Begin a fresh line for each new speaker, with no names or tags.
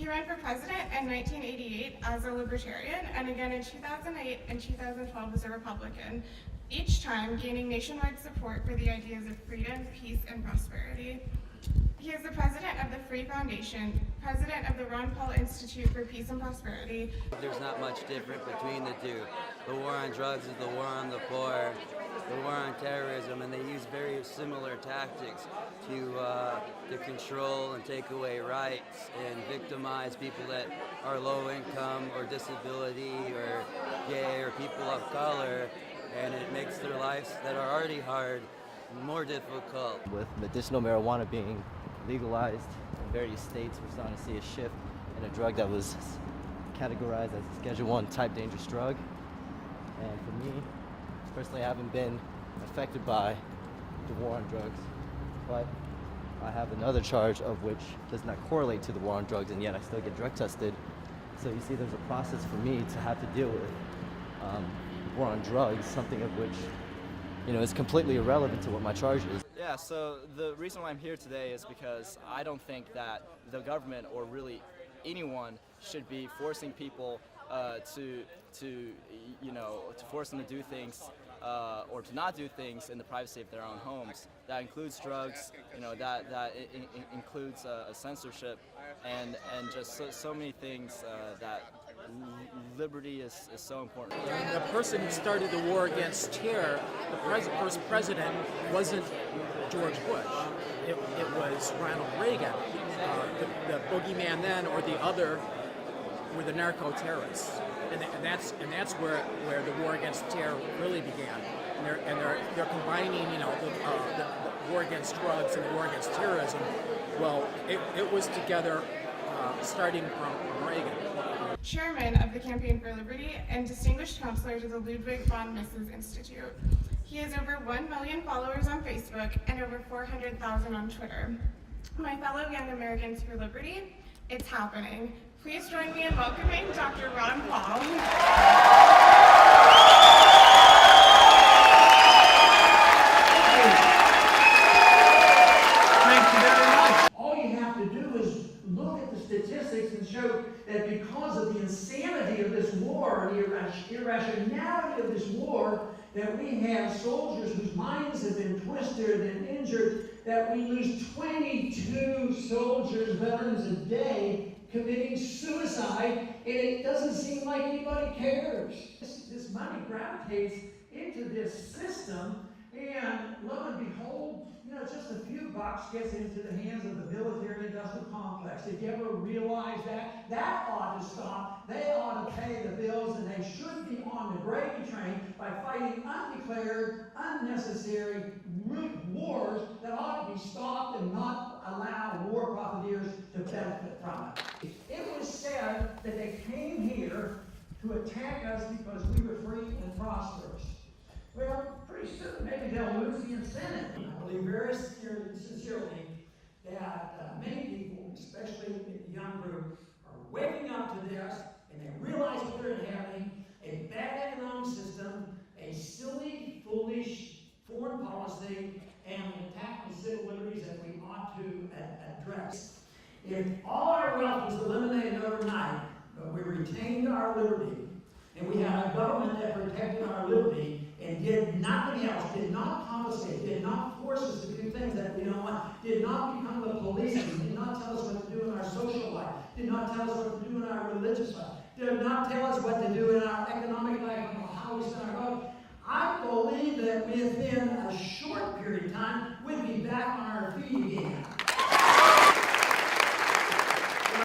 He ran for president in 1988 as a Libertarian and again in 2008 and 2012 as a Republican, each time gaining nationwide support for the ideas of freedom, peace, and prosperity. He is the president of the Free Foundation, president of the Ron Paul Institute for Peace and Prosperity.
There's not much different between the two. The war on drugs is the war on the poor, the war on terrorism, and they use very similar tactics to control and take away rights and victimize people that are low income or disability or gay or people of color, and it makes their lives that are already hard more difficult.
With medicinal marijuana being legalized in various states, we're starting to see a shift in a drug that was categorized as a Schedule I type dangerous drug. And for me, personally, I haven't been affected by the war on drugs, but I have another charge of which does not correlate to the war on drugs, and yet I still get drug tested. So you see there's a process for me to have to deal with war on drugs, something of which is completely irrelevant to what my charge is.
Yeah, so the reason why I'm here today is because I don't think that the government or really anyone should be forcing people to force them to do things or to not do things in the privacy of their own homes. That includes drugs, that includes censorship and just so many things that liberty is so important.
The person who started the war against terror, the first president, wasn't George Bush. It was Ronald Reagan. The boogeyman then, or the other, were the narco-terrorists, and that's where the war against terror really began. And they're combining, the war against drugs and the war against terrorism. Well, it was together, starting from Reagan.
Chairman of the Campaign for Liberty and distinguished counselor to the Ludwig von Mises Institute. He has over 1 million followers on Facebook and over 400,000 on Twitter. My fellow Young Americans for Liberty, it's happening. Please join me in welcoming Dr. Ron Paul.
Statistics and show that because of the insanity of this war, the irrationality of this war, that we have soldiers whose minds have been twisted and injured, that we lose 22 soldiers, veterans a day, committing suicide, and it doesn't seem like anybody cares. This money gravitates into this system, and lo and behold, just a few bucks gets into the hands of the military-industrial complex. Did you ever realize that? That ought to stop. They ought to pay the bills, and they should be on the gravy train by fighting undeclared, unnecessary wars that ought to be stopped and not allow war profiteers to benefit from it. It was said that they came here to attack us because we were free and prosperous. Well, pretty soon maybe they'll lose the incentive. I believe very sincerely that many people, especially the young group, are waking up to this, and they realize what they're inheriting: a bad economic system, a silly, foolish foreign policy, and an attack on civil liberties that we ought to address. If all our wealth was eliminated overnight, but we retained our liberty, and we had a government that protected our liberty, and did nothing else, did not confiscate, did not force us to do things that we don't want, did not become the policeman, did not tell us what to do in our social life, did not tell us what to do in our religious life, did not tell us what to do in our economic life, and how we spend our vote. I believe that within a short period of time, we'd be back on our feet again.